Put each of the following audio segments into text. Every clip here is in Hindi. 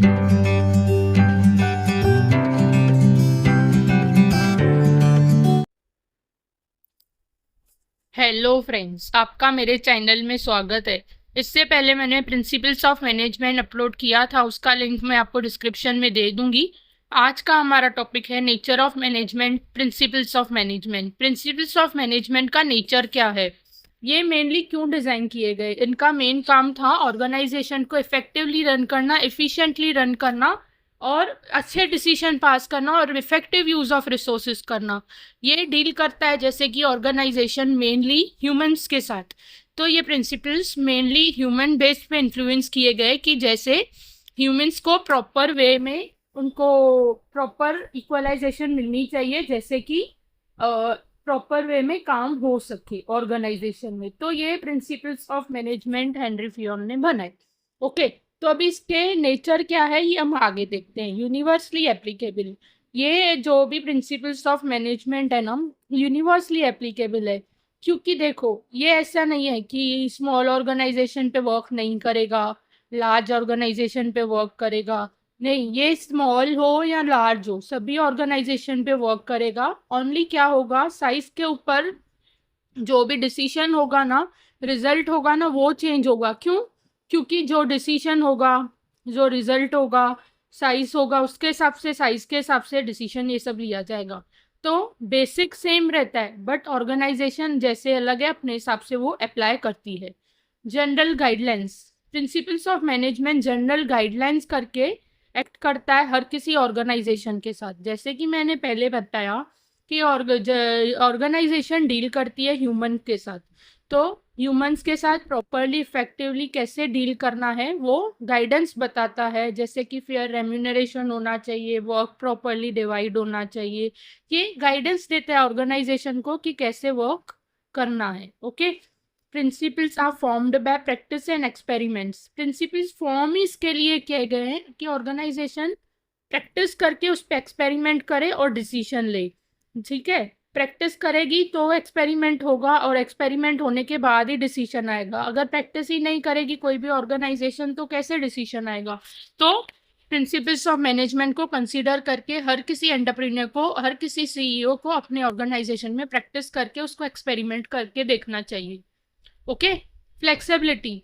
हेलो फ्रेंड्स, आपका मेरे चैनल में स्वागत है। इससे पहले मैंने प्रिंसिपल्स ऑफ मैनेजमेंट अपलोड किया था, उसका लिंक मैं आपको डिस्क्रिप्शन में दे दूंगी। आज का हमारा टॉपिक है nature of management, principles of management. Principles of management का नेचर क्या है, ये मेनली क्यों डिज़ाइन किए गए, इनका मेन काम था ऑर्गेनाइजेशन को इफेक्टिवली रन करना, एफिशिएंटली रन करना और अच्छे डिसीजन पास करना और इफेक्टिव यूज़ ऑफ रिसोर्सेज करना। ये डील करता है जैसे कि ऑर्गेनाइजेशन मेनली ह्यूमंस के साथ। तो ये प्रिंसिपल्स मेनली ह्यूमन बेस्ड पे इन्फ्लुएंस किए गए कि जैसे ह्यूमंस को प्रॉपर वे में उनको प्रॉपर इक्वलाइजेशन मिलनी चाहिए, जैसे कि प्रॉपर वे में काम हो सके ऑर्गेनाइजेशन में। तो ये principles of management Henry Fionn ने बनाए। ओके, तो अभी इसके नेचर क्या है ये हम आगे देखते हैं। यूनिवर्सली एप्लीकेबल, ये जो भी प्रिंसिपल्स ऑफ मैनेजमेंट है ना, यूनिवर्सली एप्लीकेबल है। क्योंकि देखो, ये ऐसा नहीं है कि स्मॉल ऑर्गेनाइजेशन पे वर्क नहीं करेगा, लार्ज ऑर्गेनाइजेशन पे वर्क करेगा। नहीं, ये स्मॉल हो या लार्ज हो, सभी ऑर्गेनाइजेशन पे वर्क करेगा। ओनली क्या होगा, साइज के ऊपर जो भी डिसीजन होगा ना, रिजल्ट होगा ना, वो चेंज होगा। क्यों? क्योंकि जो डिसीजन होगा, जो रिजल्ट होगा, साइज होगा, उसके हिसाब से, साइज के हिसाब से डिसीजन ये सब लिया जाएगा। तो बेसिक सेम रहता है, बट ऑर्गेनाइजेशन जैसे अलग है अपने हिसाब से वो अप्लाई करती है। General guidelines, principles of management general guidelines करके एक्ट करता है हर किसी ऑर्गेनाइजेशन के साथ। जैसे कि मैंने पहले बताया कि ऑर्गेनाइजेशन डील करती है ह्यूमन के साथ, तो ह्यूमंस के साथ प्रॉपरली इफेक्टिवली कैसे डील करना है वो गाइडेंस बताता है। जैसे कि फेयर रेम्यूनरेशन होना चाहिए, वर्क प्रॉपरली डिवाइड होना चाहिए। ये गाइडेंस देता है ऑर्गेनाइजेशन को कि कैसे वर्क करना है। Okay, principles are formed by practice and experiments. Principles form ही इसके लिए किए गए हैं कि ऑर्गेनाइजेशन प्रैक्टिस करके उस पर एक्सपेरिमेंट करे और डिसीजन ले। ठीक है, प्रैक्टिस करेगी तो एक्सपेरिमेंट होगा और एक्सपेरिमेंट होने के बाद ही डिसीजन आएगा। अगर प्रैक्टिस ही नहीं करेगी कोई भी ऑर्गेनाइजेशन तो कैसे डिसीजन आएगा। तो प्रिंसिपल्स ऑफ मैनेजमेंट को कंसीडर करके हर किसी एंटरप्रेन्योर को, हर किसी सीईओ को अपने ऑर्गेनाइजेशन में प्रैक्टिस करके उसको एक्सपेरिमेंट करके देखना चाहिए। ओके, फ्लेक्सिबिलिटी,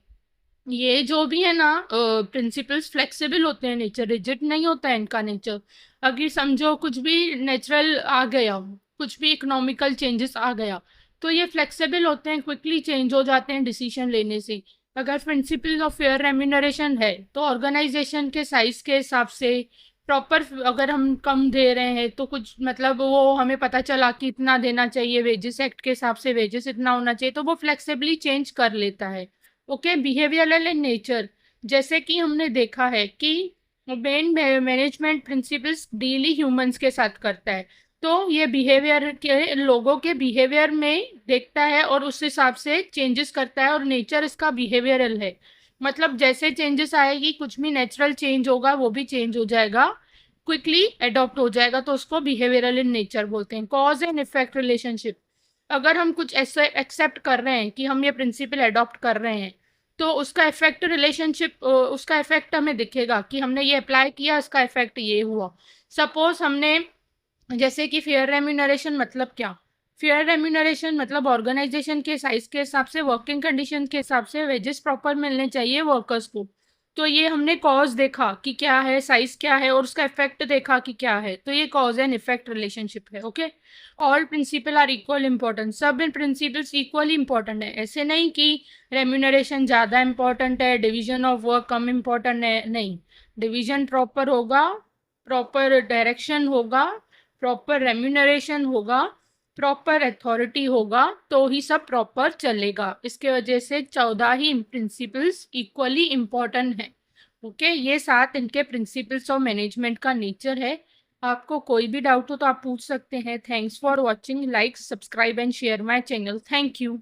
ये जो भी है ना प्रिंसिपल्स फ्लेक्सिबल होते हैं, नेचर रिजिड नहीं होता है इनका नेचर। अगर समझो कुछ भी नेचुरल आ गया, कुछ भी इकोनॉमिकल चेंजेस आ गया, तो ये फ्लेक्सिबल होते हैं, क्विकली चेंज हो जाते हैं डिसीजन लेने से। अगर प्रिंसिपल ऑफ फेयर रेम्यूनरेशन है तो ऑर्गेनाइजेशन के साइज के हिसाब से प्रॉपर, अगर हम कम दे रहे हैं तो कुछ मतलब वो हमें पता चला कि इतना देना चाहिए, वेजेस एक्ट के हिसाब से वेजेस इतना होना चाहिए, तो वो फ्लेक्सिबली चेंज कर लेता है। ओके, बिहेवियरल इन नेचर, जैसे कि हमने देखा है कि main management principles deal humans के साथ करता है, तो ये बिहेवियर के, लोगों के बिहेवियर में देखता है और उस हिसाब से चेंजेस करता है, और नेचर इसका बिहेवियरल है। मतलब जैसे चेंजेस आएगी, कुछ भी नेचुरल चेंज होगा वो भी चेंज हो जाएगा, क्विकली अडॉप्ट हो जाएगा, तो उसको बिहेवियरल इन नेचर बोलते हैं। कॉज एंड इफेक्ट रिलेशनशिप, अगर हम कुछ ऐसे एक्सेप्ट कर रहे हैं कि हम ये प्रिंसिपल अडॉप्ट कर रहे हैं, तो उसका इफेक्ट रिलेशनशिप, उसका इफेक्ट हमें दिखेगा कि हमने ये अप्लाई किया, इसका इफेक्ट ये हुआ। सपोज हमने, जैसे कि फेयर रेम्यूनरेशन मतलब क्या, फेयर रेम्यूनरेशन मतलब ऑर्गेनाइजेशन के साइज के हिसाब से, वर्किंग कंडीशन के हिसाब से वेजेस प्रॉपर मिलने चाहिए वर्कर्स को। तो ये हमने कॉज देखा कि क्या है, साइज क्या है, और उसका इफेक्ट देखा कि क्या है, तो ये कॉज एंड इफेक्ट रिलेशनशिप है। Okay, all principle are equal important, सब इन प्रिंसिपल्स इक्वली इंपॉर्टेंट है। ऐसे नहीं कि रेम्यूनरेशन ज़्यादा इंपॉर्टेंट है, division of work come important है, नहीं। डिवीजन प्रॉपर होगा, प्रॉपर डायरेक्शन होगा, प्रॉपर रेम्यूनरेशन होगा, प्रॉपर अथॉरिटी होगा, तो ही सब प्रॉपर चलेगा। इसके वजह से 14 ही प्रिंसिपल्स इक्वली इम्पॉर्टेंट है। ओके, ये 7 इनके प्रिंसिपल्स ऑफ मैनेजमेंट का नेचर है। आपको कोई भी डाउट हो तो आप पूछ सकते हैं। Thanks for watching, like, subscribe and share my channel. Thank you.